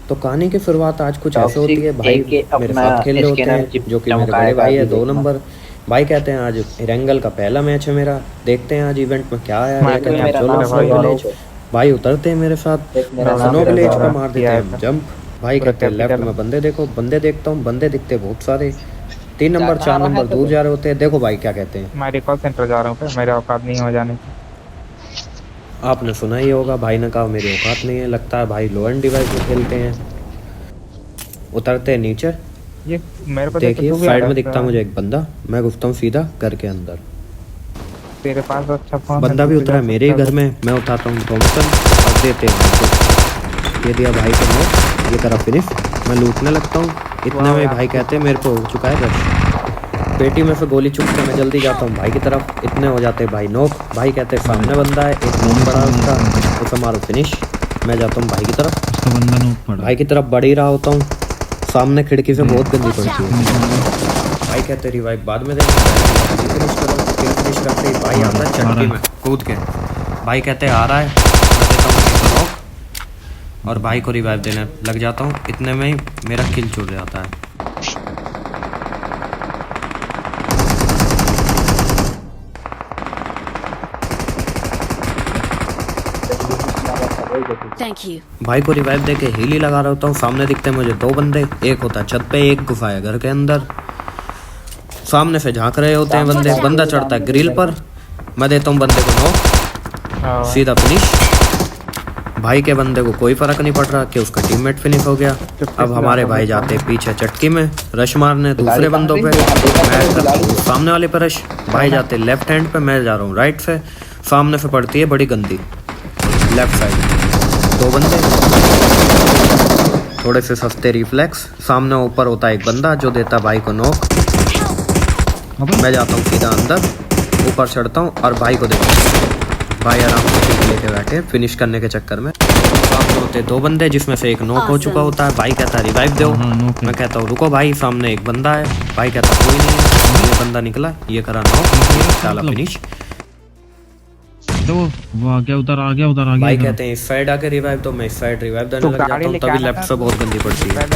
तो कहानी की शुरुआत आज कुछ ऐसे होती है। भाई एक के मेरे अपना साथ खेल रहे होते स्कैनर हैं, जो कि मेरे बड़े भाई है 2 नंबर। भाई कहते हैं आज एरेंगल का पहला मैच है मेरा, देखते हैं आज इवेंट में क्या आया। मैं कहता हूँ मेरा चलो नाम स्नो है विलेज। भाई उतरते हैं मेरे साथ देख मेरा नाम स्नो विलेज पे, है मार देते हैं हम जंप। भाई कहते हैं लेफ्ट में बंदे देखो, बंदे देखता हूँ, बंदे दिखते बहुत सारे, 3 नंबर 4 नंबर दूर जा रहे होते हैं। देखो भाई क्या कहते हैं, मैं रिकॉल सेंटर जा रहा हूँ, मेरे औकात नहीं हो जाने की। आपने सुना ही होगा भाई ने कहा मेरी औकात नहीं है। लगता है भाई लो एंड डिवाइस में खेलते हैं। उतरते हैं नीचे, ये मेरे को देखिए साइड में दिखता मुझे एक बंदा। मैं घुसता हूँ सीधा घर के अंदर। तेरे पास अच्छा फोन बंदा भी उतरा है मेरे ही घर में। मैं उठाता हूँ थॉमसन और देते हैं। ये दिया भाई को नोट, ये करा फिनिश। मैं लूटने लगता हूँ, इतने में भाई कहते हैं मेरे को हो चुका है रश। पेटी में से गोली चुप के मैं जल्दी जाता हूँ भाई की तरफ। इतने हो जाते भाई नोक। भाई कहते हैं सामने बंदा है, एक नोक पड़ा उसका, उसे मारो फिनिश। मैं जाता हूँ भाई की तरफ, उसका बंदा नोक पड़ा। भाई की तरफ बढ़ ही रहा होता हूँ। सामने खिड़की से बहुत गंदी पड़ती है। भाई कहते रिवाइव बाद में देंगे, फिनिश करो। फिनिश करते ही भाई आता है चटकी में कूद के। भाई कहते आ रहा है, मैं देता हूँ उसको नॉक और भाई को रिवाइव देने लग जाता हूँ। इतने में ही मेरा किल छूट जाता है। Thank you. भाई को रिवाइव देके हील ही लगा रहा होता हूँ। सामने दिखते हैं मुझे 2 बंदे, एक होता है छत पे, एक गुफा है घर के अंदर। सामने से झांक रहे होते हैं बंदे। बंदा चढ़ता है ग्रिल पर, मैं देता हूँ बंदे को नॉक, सीधा फिनिश। भाई के बंदे को कोई फर्क नहीं पड़ रहा कि उसका टीममेट फिनिश हो गया। अब हमारे भाई जाते हैं पीछे चटकी में रश मारने दूसरे बंदों पे। मैं करता हूँ सामने वाले पे रश। भाई जाते लेफ्ट हैंड पे, मैं जा रहा हूँ राइट से। सामने से पड़ती है बड़ी गंदी लेफ्ट साइड। 2 बंदे, थोड़े से सस्ते रिफ्लेक्स। सामने ऊपर होता है एक बंदा जो देता भाई को नॉक। मैं जाता हूँ सीधा अंदर, ऊपर चढ़ता हूँ और भाई को देखता हूँ। भाई आराम से पीक लेके बैठे फिनिश करने के चक्कर में। सामने होते 2 बंदे जिसमें से एक नॉक हो चुका होता है। भाई कहता है रिवाइव दो। मैं कहता हूँ रुको भाई, सामने एक बंदा है। भाई कहता कोई नहीं है। ये बंदा निकला, ये करा नॉक, डाला फिनिश। तो वो आ गया उधर, आ गया उधर, आ गया। भाई कहते हैं इस साइड आके रिवाइव दो। मैं इस साइड रिवाइव देने लग जाता हूँ, तभी लेफ्ट से बहुत गंदी पड़ती है।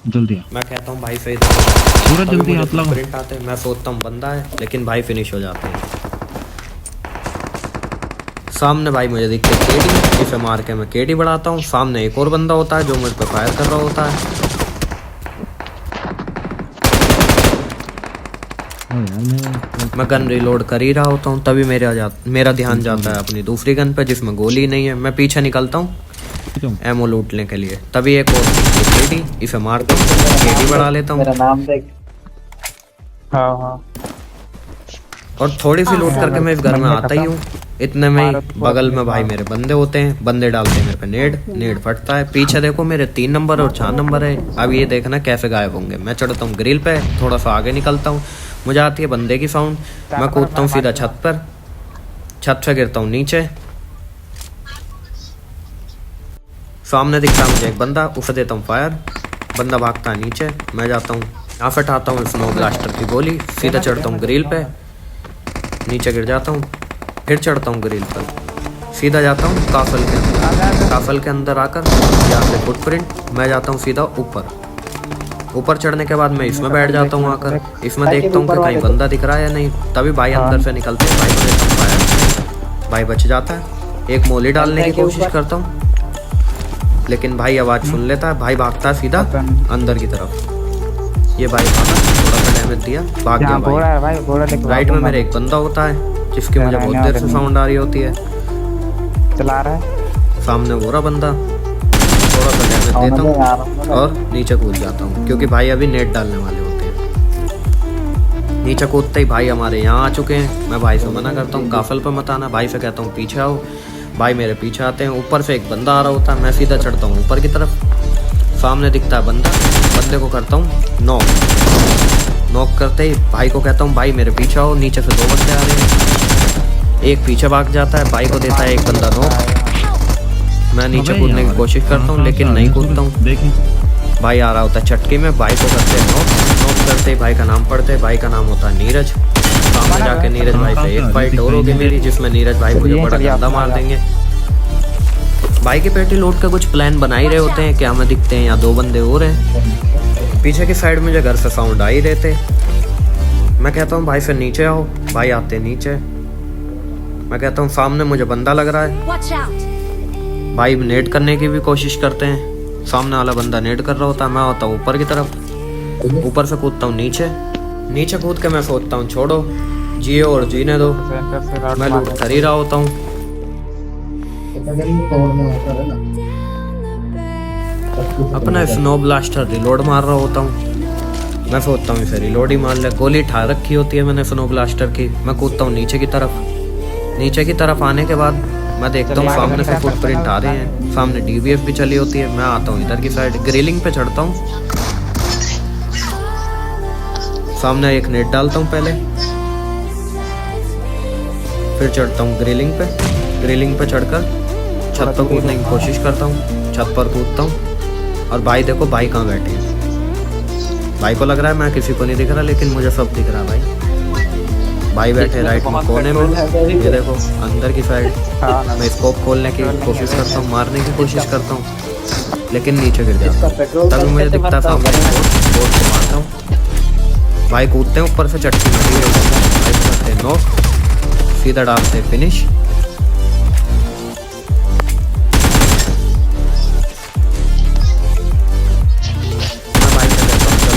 जल्दी आ। मैं कहता हूँ भाई सही सूरज जल्दी हाथ लगा। प्रिंट आते हैं, मैं सोचता हूँ बंदा है, लेकिन भाई फिनिश हो जाते हैं। सामने भाई मुझे दिखते केडी, इसे मार के मैं केडी बढ़ाता हूँ। सामने एक और बंदा होता है जो मुझ पर फायर कर रहा होता है। मैं गन रिलोड कर ही रहा होता हूँ, तभी मेरा ध्यान जाता है अपनी दूसरी गन पे जिसमें गोली नहीं है। मैं पीछे निकलता हूँ एमओ लूटने के लिए, तभी एक और केडी, इसे मारता हूँ, केडी बढ़ा लेता हूँ। मेरा नाम देख। हाँ। और थोड़ी सी लूट करके मैं इस घर में आता ही हूँ। इतने में ही बगल में भाई मेरे बंदे होते हैं। बंदे डालते हैं मेरे पे नेड फटता है। पीछे देखो मेरे 3 नंबर और 4 नंबर है। अब ये देखना कैसे गायब होंगे। मैं चढ़ता हूँ ग्रिल पे, थोड़ा सा आगे निकलता हूँ, मुझे आती है बंदे की साउंड। मैं कूदता हूँ सीधा छत पर, छत से गिरता हूँ नीचे। सामने दिखता है मुझे एक बंदा, उसे देता हूँ फायर। बंदा भागता है नीचे, मैं जाता हूँ यहाँ से हटाता हूँ स्नो ब्लास्टर की गोली, सीधा चढ़ता हूँ ग्रिल पे, नीचे गिर जाता हूँ, फिर चढ़ता हूँ ग्रिल पर, सीधा जाता हूँ काफल के अंदर। काफल के अंदर आकर यहाँ से फुटप्रिंट, मैं जाता हूँ सीधा ऊपर चढ़ने के बाद मैं इसमें बैठ जाता हूँ आकर। इसमें देखता हूँ कि कहीं बंदा दिख रहा है या नहीं, तभी भाई अंदर से निकलते हैं। भाई को देता हूँ फायर, भाई बच जाता है। एक मोली डालने की कोशिश करता हूँ, लेकिन भाई आवाज़ सुन लेता है। भाई भागता है सीधा अंदर की तरफ। ये भाई भागा, थोड़ा सा डैमेज दिया, भाग गया भाई। राइट में मेरे एक बंदा होता है जिसकी मुझे बहुत देर से साउंड आ रही होती है। चला रहा है सामने वो रहा बंदा, थोड़ा सा डैमेज देता हूँ और नीचे कूद जाता हूँ, क्योंकि भाई अभी नेट डालने वाले होते हैं। नीचे कूदते ही भाई हमारे यहाँ आ चुके हैं। मैं भाई से मना करता हूँ काफल पर मत आना। भाई से कहता हूँ पीछे आओ। भाई मेरे पीछे आते हैं। ऊपर से एक बंदा आ रहा होता है, मैं सीधा चढ़ता हूँ ऊपर की तरफ। सामने दिखता है बंदा, बंदे को करता हूँ नॉक करते ही भाई को कहता हूँ भाई मेरे पीछे आओ। नीचे से 2 बंदे आ रहे हैं, एक पीछे भाग जाता है। भाई को देता है एक बंदा नॉक। मैं नीचे कूदने की कोशिश करता हूँ, लेकिन नहीं कूदता हूँ। भाई आ रहा होता है चटकी में, भाई को करते हैं नॉक करते ही भाई का नाम पढ़ते। भाई का नाम होता है नीरज। सामने जाके नीरज भाई से एक फाइट और होगी मेरी, जिसमें नीरज भाई मुझे बड़ा गंदा मार देंगे। भाई की पेटी लूट के कुछ प्लान बना ही रहे होते हैं कि हमें दिखते हैं या दो बंदे और हैं। पीछे की साइड मुझे घर से साउंड आ ही रहे थे। मैं कहता हूँ भाई फिर नीचे आओ। भाई आते नीचे। मैं कहता हूँ सामने मुझे बंदा लग रहा है। Watch out! भाई नेट करने की भी कोशिश करते हैं। सामने वाला बंदा नेट कर रहा होता है। मैं होता हूँ ऊपर की तरफ, ऊपर से कूदता हूँ नीचे। नीचे कूद के मैं सोचता हूँ छोड़ो, जियो और जीने दो। सेंटर से राउट मैं लूट मार कर ही रहा होता हूँ। अपना स्नो ब्लास्टर रिलोड मार रहा होता हूँ। मैं सोचता हूँ इसे रिलोड ही मार ले। गोली ठा रखी होती है मैंने स्नो ब्लास्टर की। मैं कूदता हूँ नीचे की तरफ। नीचे की तरफ आने के बाद मैं देखता हूँ सामने से फुटप्रिंट आ रहे हैं। सामने डीबीएफ भी चली होती है। मैं आता हूँ इधर की साइड, ग्रिलिंग पे चढ़ता हूँ। सामने एक नेट डालता हूँ पहले, फिर चढ़ता हूँ ग्रिलिंग पे। ग्रिलिंग पे चढ़कर छत पर कूदने की कोशिश करता हूँ। छत पर कूदता हूँ और भाई देखो भाई कहाँ बैठे हैं। भाई को लग रहा है मैं किसी को नहीं दिख रहा, लेकिन मुझे सब दिख रहा है। भाई बैठे राइट में कोने में, ये देखो अंदर की साइड। मैं स्कोप खोलने की कोशिश करता हूँ, मारने की कोशिश करता हूँ, लेकिन नीचे गिर जाता हूँ। तभी मुझे दिखता था बोर्ड से मारता हूँ। भाई कूदते हैं ऊपर से, चटकी मारी है। भाई करते हैं नॉक, सीधा डालते फिनिश।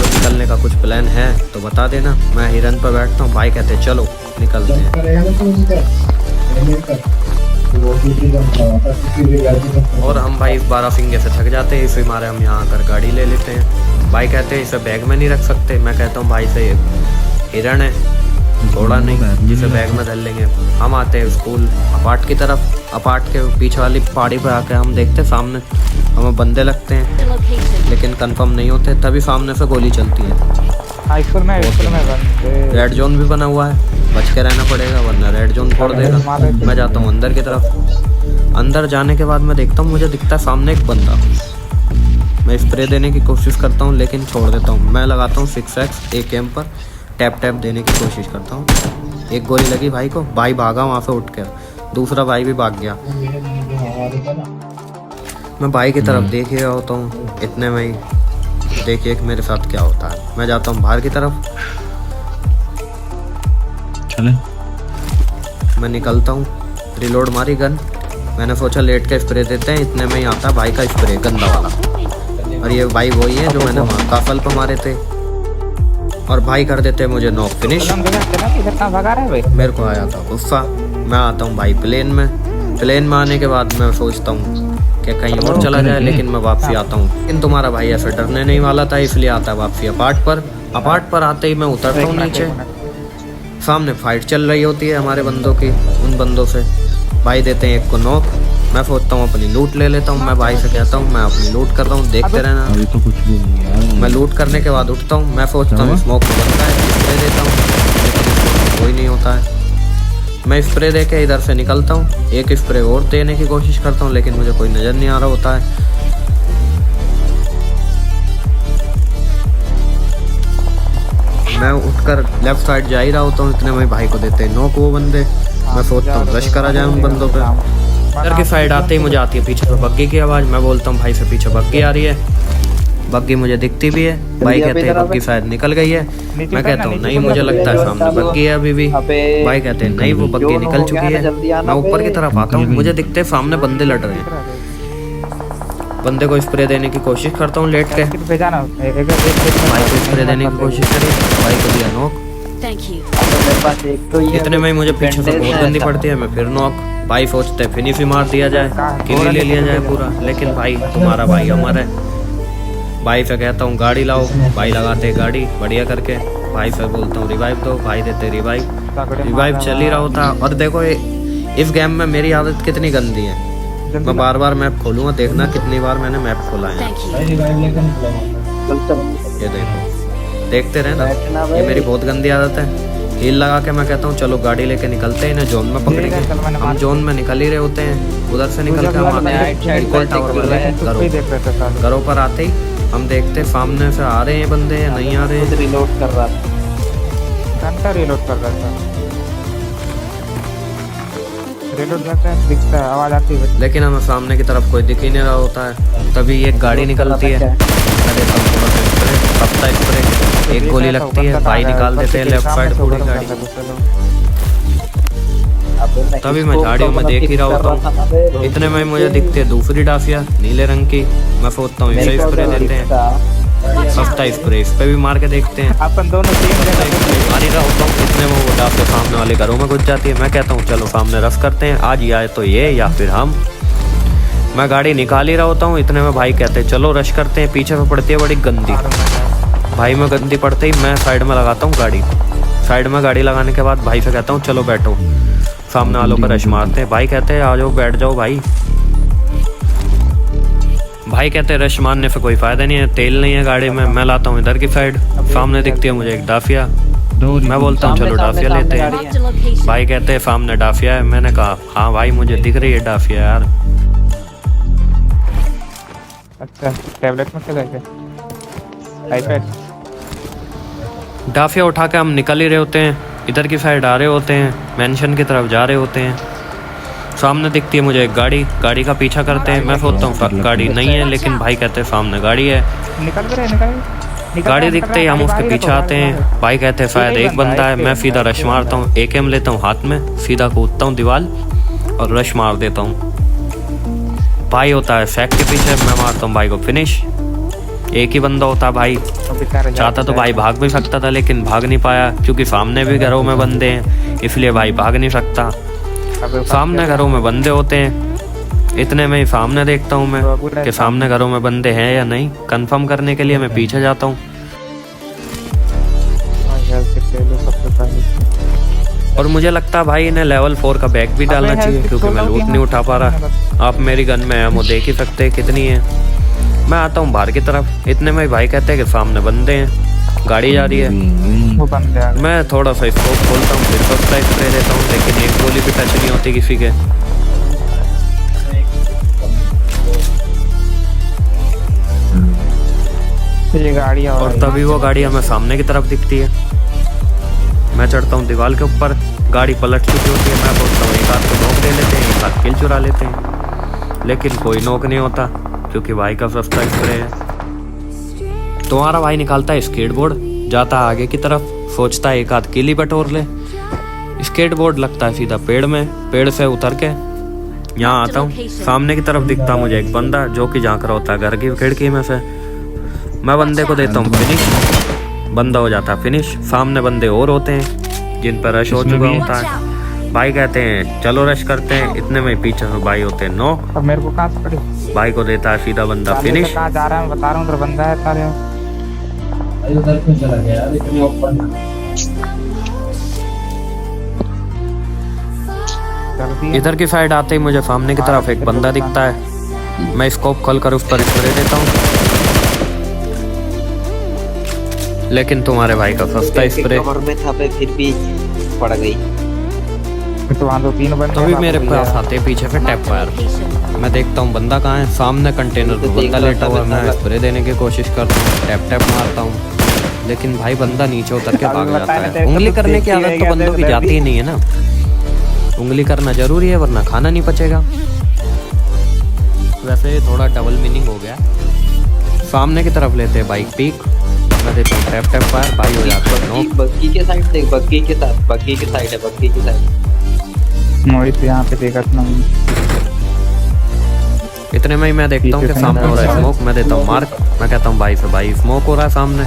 निकलने का कुछ प्लान है तो बता देना। मैं हिरन पर बैठता हूँ। भाई कहते हैं चलो निकलते हैं। और हम भाई 12 फिंगे से थक जाते हैं, इसे मारे हम यहाँ आकर गाड़ी ले लेते हैं। भाई कहते हैं इसे बैग में नहीं रख सकते। मैं कहता हूँ भाई से हिरन है, घोड़ा नहीं जिसे बैग में धर लेंगे। हम आते हैं स्कूल अपार्ट की तरफ। अपार्ट के पीछे वाली पहाड़ी पर आके हम देखते सामने हमें बंदे लगते हैं, The location. लेकिन कंफर्म नहीं होते। तभी सामने से गोली चलती है। स्कूल में बंदे। रेड जोन भी बना हुआ है, बच के रहना पड़ेगा वरना रेड जोन फोड़ देगा। मैं जाता हूँ अंदर की तरफ। अंदर जाने के बाद मैं देखता हूँ मुझे दिखता है सामने एक बंदा। मैं स्प्रे देने की कोशिश करता हूँ लेकिन छोड़ देता हूँ। मैं लगाता हूँ 6x AKM पर, टैप टैप देने की कोशिश करता हूँ। एक गोली लगी भाई को, भाई भागा वहाँ से उठ कर। दूसरा भाई भी भाग गया। मैं भाई की तरफ देख ही रहा होता हूँ। इतने में ही देखिए कि मेरे साथ क्या होता है। मैं जाता हूँ बाहर की तरफ। चले मैं निकलता हूँ, रिलोड मारी गन। मैंने सोचा लेट के स्प्रे देते हैं। इतने में ही आता भाई का स्प्रे गंदा वाला। और ये भाई वही है जो मैंने काफल पर मारे थे। और भाई कर देते मुझे नॉक फिनिश। इधर कहाँ भगा रहा है भाई? मेरे को आया था गुस्सा। मैं आता हूँ भाई प्लेन में। प्लेन में आने के बाद मैं सोचता हूँ कि कहीं और चला जाए, लेकिन मैं वापसी आता हूँ। लेकिन तुम्हारा भाई ऐसे डरने नहीं वाला था, इसलिए आता है वापसी अपार्ट पर। अपार्ट पर आते ही मैं उतरता हूँ नीचे। सामने फाइट चल रही होती है हमारे बंदों की, उन बंदों से। भाई देते हैं एक को नॉक। मैं सोचता हूँ अपनी लूट ले लेता हूँ। मैं भाई से कहता हूँ मैं अपनी लूट कर रहा हूँ, देखते रहना। अभी तो कुछ भी नहीं है। मैं लूट करने के बाद उठता हूँ। मैं सोचता हूँ स्मोक बनता है, स्प्रे देता हूँ, लेकिन कोई नहीं होता है। मैं स्प्रे दे के इधर से निकलता हूँ। एक स्प्रे और देने की कोशिश करता हूँ, लेकिन मुझे कोई नज़र नहीं आ रहा होता है। मैं उठकर लेफ्ट साइड जा ही रहा होता हूँ। इतने में भाई को देते हैं नॉक वो बंदे। मैं सोचता हूँ रश करा जाए उन बंदों पे। इधर की साइड आते ही मुझे आती है पीछे से बग्गी की आवाज़। मैं बोलता हूँ भाई से पीछे बग्गी आ रही है। बग्गी मुझे दिखती भी है। भाई कहते हैं बग्गी शायद निकल गई है। मैं कहता हूँ नहीं, मुझे लगता है सामने बग्गी है अभी भी। भाई कहते हैं नहीं, वो बग्गी निकल चुकी है। मैं ऊपर की तरफ आता हूँ। मुझे दिखते हैं सामने बंदे लड़ रहे हैं। बंदे को स्प्रे देने की कोशिश करता हूँ लेट के। भेजाना भाई को स्प्रे देने की कोशिश करी, भाई को दिया नॉक। Thank you. इतने में मुझे पीछे से बहुत गंदी पड़ती है। मैं फिर नॉक। भाई सोचते फिनिश ही मार दिया जाए, किल ले लिया जाए पूरा, लेकिन भाई तुम्हारा भाई अमर है। भाई से कहता हूँ गाड़ी लाओ। भाई लगाते गाड़ी बढ़िया करके। भाई से बोलता हूँ रिवाइव दो। भाई देते रिवाइव चल ही रहा होता। और देखो इस गेम में मेरी आदत कितनी गंदी है। मैं बार बार मैप खोलूंगा, देखना कितनी बार मैंने मैप खोला है। Thank you. ये देखो, देखते रहे ना, ये मेरी बहुत गंदी आदत है। हील लगा के मैं कहता हूँ चलो गाड़ी लेके निकलते हैं ना, जोन में पकड़ेंगे। हम जोन में निकल ही रहे होते हैं। उधर से निकल के हम आते हैं इक्वल टावर पर। घरों पर आते ही हम देखते सामने से आ रहे हैं बंदे या नहीं आ रहे हैं। रिलोड कर रहा था, घंटा रिलोड कर रहा था। रिलोड करते हैं दिखता है आवाज आती है लेकिन हमें सामने की तरफ कोई दिख ही नहीं रहा होता है। तभी एक गाड़ी निकलती है, मैं देता हूँ थोड़ा सा स्प्रे, हफ्ता स्प्रे, एक गोली लगती है, भाई निकाल देते हैं लेफ्ट साइड पूरी गाड़ी। तभी मैं झाड़ियों में देख ही रहा होता हूँ, इतने में मुझे दिखती है दूसरी डाफिया नीले रंग की। मैं सोचता हूँ इसे स्प्रे देते हैं, सस्ता स्प्रे इस पे भी मार के देखते हैं। अपन दोनों टीम मार ही रहा होता हूँ, इतने में वो डाफिया सामने वाले घरों में घुस जाती है। मैं कहता हूँ चलो सामने रश करते हैं, आज या तो ये या फिर हम। मैं गाड़ी निकाल ही रहा होता हूँ, इतने में भाई कहते हैं चलो रश करते हैं। पीछे में पड़ती है बड़ी गंदी, भाई में गंदी पड़ते ही मैं साइड में लगाता हूँ गाड़ी। साइड में गाड़ी लगाने के बाद भाई से कहता हूँ चलो बैठो, सामने वालों पर रश मारते हैं। भाई कहते हैं आ जाओ बैठ जाओ भाई। भाई कहते हैं रश मारने से कोई फायदा नहीं है, तेल नहीं है गाड़ी में। मैं लाता हूँ इधर की साइड, सामने दिखती है मुझे एक डाफिया। मैं बोलता हूँ चलो डाफिया लेते हैं। भाई कहते हैं सामने डाफिया है। मैंने कहा हाँ भाई मुझे दिख रही है डाफिया यार। अच्छा टैबलेट में क्या जाके आईपैड डाफिया उठा के हम निकल ही रहे होते हैं, इधर की साइड आ रहे होते हैं, मेंशन की तरफ जा रहे होते हैं। सामने दिखती है मुझे एक गाड़ी, गाड़ी का पीछा करते हैं। मैं सोचता हूँ गाड़ी नहीं है, लेकिन भाई कहते हैं सामने गाड़ी है। गाड़ी दिखते ही हम उसके पीछे आते हैं। भाई कहते हैं शायद एक बंदा है। मैं सीधा रश मारता हूँ, AK लेता हूँ हाथ में, सीधा कूदता हूँ दीवार और रश मार देता हूँ। भाई होता है सैक के पीछे, मैं मारता हूँ भाई को फिनिश। एक ही बंदा होता भाई, चाहता तो भाई भाग भी सकता था लेकिन भाग नहीं पाया, क्योंकि सामने भी घरों में बंदे हैं, इसलिए भाई भाग नहीं सकता। सामने घरों में बंदे होते हैं, इतने में ही सामने देखता हूँ मैं कि सामने घरों में बंदे हैं या नहीं। कंफर्म करने के लिए मैं पीछे जाता हूँ और मुझे लगता है भाई इन्हें लेवल 4 का बैग भी डालना चाहिए, क्योंकि मैं लूट नहीं उठा पा रहा। आप मेरी गन में एमो देख ही सकते हैं कितनी है। मैं आता हूँ बाहर की तरफ, इतने में भाई कहते हैं कि सामने बंदे हैं, गाड़ी जा रही है। मैं थोड़ा सा स्कोप खोलता हूँ, फिर सस्ता स्प्रे देता हूँ, लेकिन एक गोली भी टच नहीं होती किसी के। और तभी वो गाड़ी हमें सामने की तरफ दिखती है। मैं चढ़ता हूँ दीवार के ऊपर, गाड़ी पलट चुकी होती है। मैं बोलता हूँ एक हाथ को नोक दे लेते हैं, एक हाथ किल चुरा लेते हैं, लेकिन कोई नोक नहीं होता क्योंकि भाई का सस्ता स्प्रे है। तुम्हारा भाई निकालता है स्केटबोर्ड, जाता है आगे की तरफ, सोचता है एक हाथ किल ही बटोर ले। स्केटबोर्ड लगता है सीधा पेड़ में, पेड़ से उतर के यहाँ आता हूँ। सामने की तरफ दिखता मुझे एक बंदा जो कि झांक रहा होता है घर की खिड़की में से। मैं बंदे को देता हूँ फिनिश, बंदा हो जाता है फिनिश। सामने बंदे और होते हैं जिन पर रश हो चुका होता है। भाई कहते हैं चलो रश करते हैं, इतने में पीछे से भाई होते हैं नो। अब मेरे को कहाँ से पड़ी? भाई को देता है सीधा बंदा फिनिश। कहाँ जा रहा है मैं बता रहा हूँ, उधर बंदा है सारे। उधर क्यों चला गया यार, इतनी ओपन। इधर की साइड आते ही मुझे सामने की तरफ एक बंदा दिखता है। मैं स्कोप खोल कर उस पर स्प्रे देता हूँ, लेकिन तुम्हारे भाई का सस्ता स्प्रे में था पे फिर भी पड़ गई। तो वहाँ 2-3 बंदे तभी मेरे पास आते पीछे से टैप फायर। मैं देखता हूँ बंदा कहाँ है, सामने कंटेनर पे बंदा लेटा हुआ है। मैं स्प्रे देने की कोशिश करता हूँ, टैप टैप मारता हूँ, लेकिन भाई बंदा नीचे उतर के भाग जाता है। उंगली करने की आदत तो बंदों की जाती ही नहीं है ना, उंगली करना जरूरी है वरना खाना नहीं पचेगा। वैसे थोड़ा डबल मीनिंग हो गया। सामने की तरफ लेते हैं बाइक पीक, मैं देता हूँ टैप टैप फायर, भाई हो जाता है नॉक। बग्गी के साइड देख, बग्गी के साथ, बग्गी के साइड है, बग्गी के साइड मोहित यहाँ पे देखा था। इतने में ही मैं देखता हूँ कि सामने हो रहा है स्मोक। मैं देता हूँ मार्क, मैं कहता हूँ भाई से भाई स्मोक हो रहा है सामने।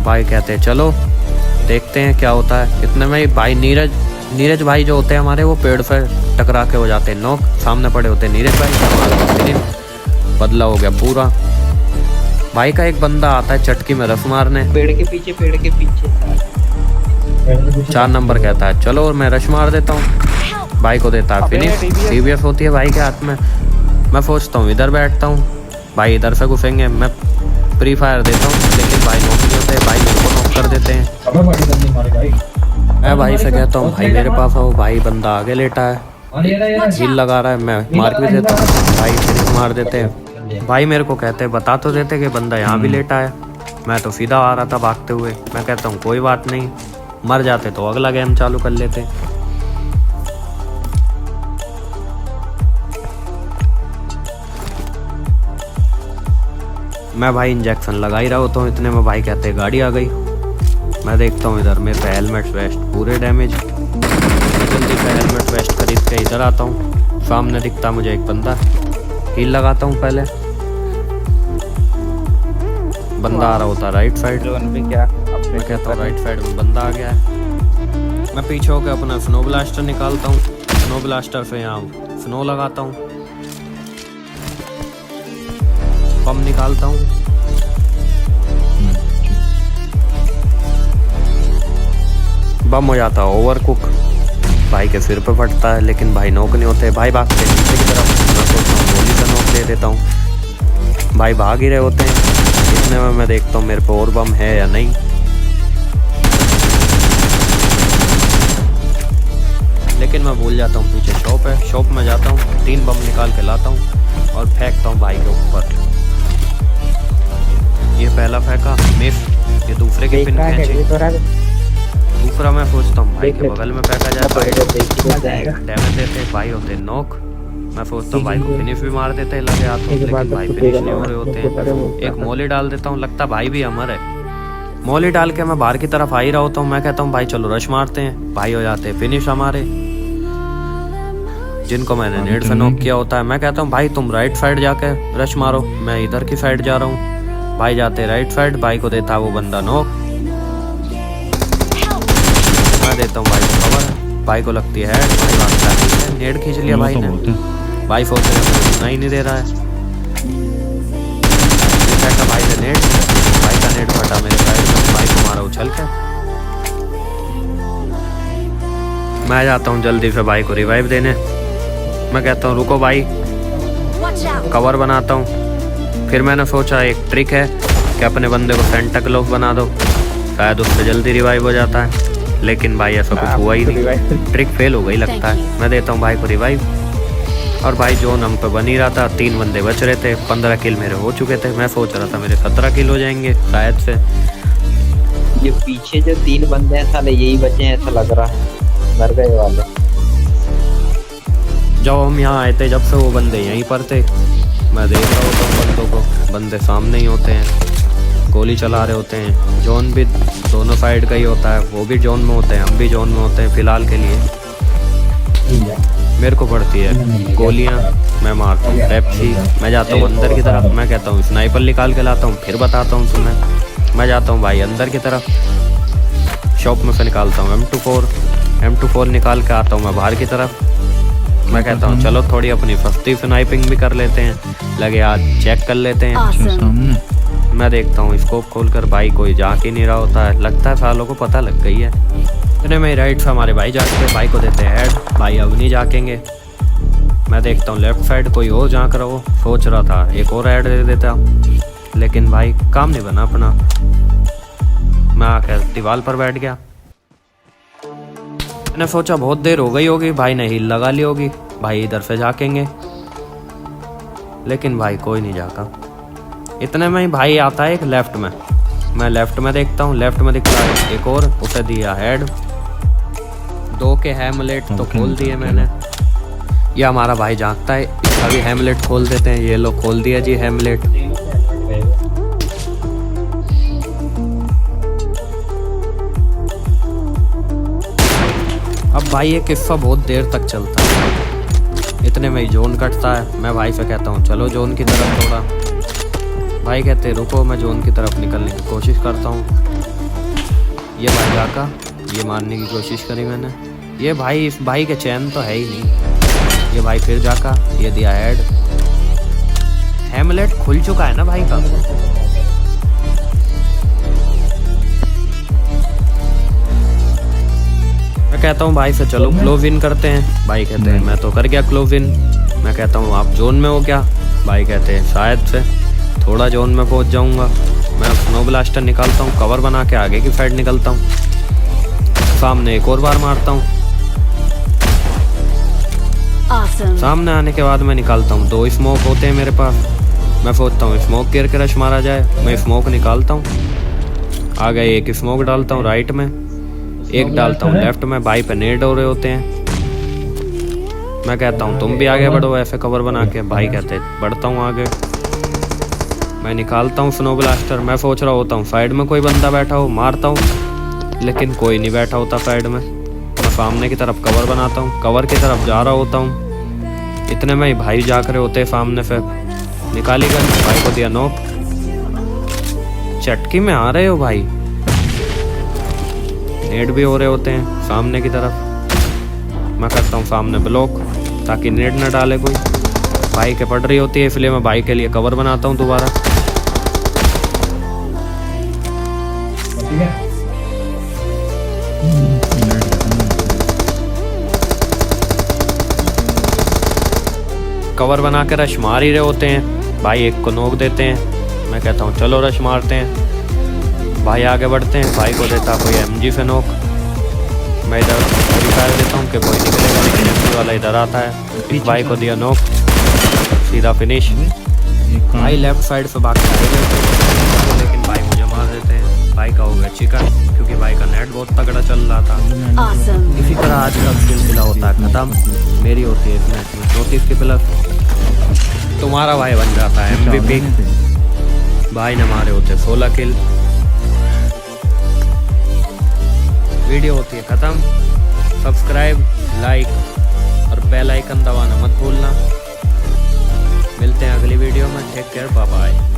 भाई कहते हैं चलो देखते हैं क्या होता है। इतने में ही भाई नीरज भाई जो होते हैं हमारे, वो पेड़ से टकरा के हो जाते हैं नॉक। सामने पड़े होते हैं नीरज भाई, बदला हो गया पूरा। भाई का एक बंदा आता है चटकी में रफ मारने, पेड़ के पीछे, पेड़ के पीछे 4 नंबर कहता है चलो, और मैं रश मार देता हूँ। भाई को देता है फिनिश, DBS होती है भाई के हाथ में। मैं सोचता हूँ इधर बैठता हूँ, भाई इधर से घुसेंगे। मैं प्री फायर देता हूँ, लेकिन भाई नॉक नहीं होते, भाई मेरे को नॉक कर देते हैं। मैं भाई से कहता हूँ भाई मेरे पास आओ, भाई बंदा आगे लेटा है, हील लगा रहा है। मैं मार भी देता हूँ, भाई फिनिश मार देते हैं। भाई मेरे को कहते हैं बता तो देते कि बंदा यहाँ भी लेटा है। मैं तो सीधा आ रहा था भागते हुए। मैं कहता हूँ कोई बात नहीं, मर जाते तो अगला गेम चालू कर लेते। मैं भाई इंजेक्शन लगा ही रहा होता हूँ, इतने में भाई कहते हैं गाड़ी आ गई। मैं देखता हूँ इधर मेरे पे हेलमेट वेस्ट पूरे डैमेज। मैं जल्दी से हेलमेट वेस्ट खरीद के इधर आता हूँ। सामने दिखता मुझे एक बंदा, हील लगाता हूँ पहले। बंदा आ रहा होता राइट साइड। जोन भी क्या मैं कहता हूँ राइट साइड में बंदा आ गया है। मैं पीछे होकर अपना स्नो ब्लास्टर निकालता हूँ। स्नो ब्लास्टर से यहाँ स्नो लगाता हूँ, बम निकालता हूँ। बम हो जाता है ओवर कुक, भाई के सिर पे फटता है, लेकिन भाई नॉक नहीं होते। भाई भागते हैं नीचे की तरफ। मैं सोचता हूँ गोली से नॉक दे देता हूँ। भाई भाग ही रहे होते हैं, इतने में मैं देखता हूँ मेरे पे और बम है या नहीं। लेकिन मैं भूल जाता हूँ पीछे शॉप है। शॉप में जाता हूँ, 3 बम निकाल के लाता हूँ और फेंकता हूँ भाई के ऊपर। ये पहला फेंका मिस, ये दूसरे की पिन खींची। दूसरा मैं सोचता हूँ भाई के बगल में फेंका जाए, भाई डैमेज देते, भाई होते नॉक। मैं सोचता हूँ भाई को फिनिश भी मार देते लगे हाथों, लेकिन भाई फिनिश नहीं हो रहे होते हैं। एक मोली डाल देता हूँ, लगता भाई भी अमर है। मोली डाल के मैं बाहर की तरफ आ ही रहा होता हूँ। मैं कहता हूँ भाई चलो रश मारते हैं, भाई हो जाते हैं फिनिश हमारे, जिनको मैंने नेट से नॉक किया होता है। मैं कहता हूँ भाई तुम राइट साइड जाके रश मारो, मैं इधर की साइड जा रहा हूँ। भाई जाते राइट साइड, भाई को देता वो बंदा नॉक। मैं देता हूँ भाई को कवर, भाई को लगती है भाई भागता है, नेट खींच लिया भाई ने। भाई सोच रहे हैं उतना ही नहीं दे रहा है। भाई ने नेट, भाई का नेट फटा मेरे साइड में, भाई को मारा उछल के। मैं जाता हूँ जल्दी से भाई को रिवाइव देने। मैं कहता हूँ रुको भाई, कवर बनाता हूँ। फिर मैंने सोचा एक ट्रिक है कि अपने बंदे को सेंटा क्लॉज बना दो, शायद उससे जल्दी रिवाइव हो जाता है। लेकिन भाई ऐसा कुछ हुआ ही नहीं, ट्रिक फेल हो गई लगता है। मैं देता हूँ भाई को रिवाइव और भाई जोन हम पे बन ही रहा था। 3 बंदे बच रहे थे, 15 किल मेरे हो चुके थे। मैं सोच रहा था मेरे 17 किल हो जाएंगे शायद से। ये पीछे जो 3 बंदे हैं साले यही बचे हैं ऐसा लग रहा है, मर गए वाले। जब हम यहाँ आए थे, जब से वो बंदे यहीं पर थे। मैं देख रहा होता हूँ बंदों को, बंदे सामने ही होते हैं, गोली चला रहे होते हैं। जोन भी दोनों साइड का ही होता है, वो भी जोन में होते हैं, हम भी जोन में होते हैं फिलहाल के लिए। मेरे को पड़ती है गोलियां, मैं मारता हूँ पेप्सी। मैं जाता हूँ अंदर की तरफ, मैं कहता हूँ स्नाइपर निकाल के लाता हूँ, फिर बताता हूँ तुम्हें। मैं जाता हूँ भाई अंदर की तरफ, शॉप में से निकालता हूँ M24 निकाल के आता हूँ मैं बाहर की तरफ। मैं कहता हूँ चलो थोड़ी अपनी सस्ती स्नाइपिंग भी कर लेते हैं, लगे आज चेक कर लेते हैं। सामने मैं देखता हूँ स्कोप खोलकर, भाई कोई झांक ही नहीं रहा होता है, लगता है सालों को पता लग गई है। इतने में राइट से हमारे भाई जाते हैं, भाई को देते हैं हेड। भाई अब नहीं झाँकेंगे। मैं देखता हूँ लेफ्ट साइड कोई और झाँक रहा हो, सोच रहा था एक और हेड दे देता, लेकिन भाई काम नहीं बना अपना। मैं आकर दीवार पर बैठ गया। मैंने सोचा बहुत देर हो गई होगी, भाई ने हील लगा ली होगी, भाई इधर से झाँकेंगे, लेकिन भाई कोई नहीं झाँका। इतने में ही भाई आता है एक लेफ्ट में। मैं लेफ्ट में देखता हूँ, लेफ्ट में दिखता है एक और, उसे दिया हेड। 2 के हेमलेट तो खोल दिए मैंने। ये हमारा भाई झाँकता है, इसका भी हेमलेट खोल देते हैं। ये लोग खोल दिया जी हेमलेट। अब भाई ये किस्सा बहुत देर तक चलता है। इतने में ही जोन कटता है। मैं भाई से कहता हूँ चलो जोन की तरफ थोड़ा। भाई कहते रुको, मैं जोन की तरफ निकलने की कोशिश करता हूँ। ये भाई जाका, ये मारने की कोशिश करी मैंने। ये भाई, इस भाई के चैन तो है ही नहीं। ये भाई फिर जाका, ये दिया हेड। हेमलेट खुल चुका है ना भाई का। मैं कहता हूँ भाई से चलो क्लोज इन करते हैं। भाई कहते हैं मैं तो कर गया क्लोज इन। मैं कहता हूँ आप जोन में हो क्या? भाई कहते हैं शायद से थोड़ा जोन में पहुँच जाऊँगा। मैं स्नो ब्लास्टर निकालता हूँ, कवर बना के आगे की साइड निकलता हूँ, सामने एक और बार मारता हूँ। सामने आने के बाद मैं निकालता हूँ, 2 स्मोक होते हैं मेरे पास। मैं सोचता हूँ स्मोक गिर के रश मारा जाए। मैं स्मोक निकालता हूँ, आगे एक स्मोक डालता हूँ राइट में, एक डालता हूँ लेफ्ट में। भाई पे नेड हो रहे होते हैं। मैं कहता हूँ तुम भी आगे बढ़ो ऐसे कवर बना के। भाई कहते बढ़ता हूँ आगे। मैं निकालता हूँ स्नो ब्लास्टर। मैं सोच रहा होता हूँ साइड में कोई बंदा बैठा हो, मारता हूँ, लेकिन कोई नहीं बैठा होता साइड में। मैं सामने की तरफ कवर बनाता हूँ, कवर की तरफ जा रहा होता हूँ, इतने में ही भाई जा कर होते सामने। फिर निकाली गन, भाई को दिया नॉक। चटकी में आ रहे हो भाई, नेट भी हो रहे होते हैं सामने की तरफ। मैं करता हूँ सामने ब्लॉक ताकि नेट न डाले कोई। भाई के पड़ रही होती है, इसलिए मैं भाई के लिए कवर बनाता हूँ दोबारा। ठीक है। कवर बना के रश मार ही रहे होते हैं, भाई एक को नोक देते हैं। मैं कहता हूँ चलो रश मारते हैं। भाई आगे बढ़ते हैं, भाई को देता कोई एमजी से नोक। मैं इधर फायर देता हूँ कि कोई निकलेगा, लेकिन एमजी वाला इधर आता है। इस भाई को दिया नोक, सीधा फिनिश। भाई लेफ्ट साइड से भाग के लेकिन भाई मुझे मार देते हैं। भाई का हो गया चिकन, क्योंकि भाई का नेट बहुत तगड़ा चल रहा था। Awesome. इसी तरह आज का सिलसिला होता है खत्म। मेरी होती है इस मैच में 34 की प्लस, तुम्हारा भाई बन जाता है MVP। भाई ने मारे होते 16 किल। वीडियो होती है खत्म। सब्सक्राइब, लाइक और बेल आइकन दबाना मत भूलना। मिलते हैं अगली वीडियो में। Take care, bye bye.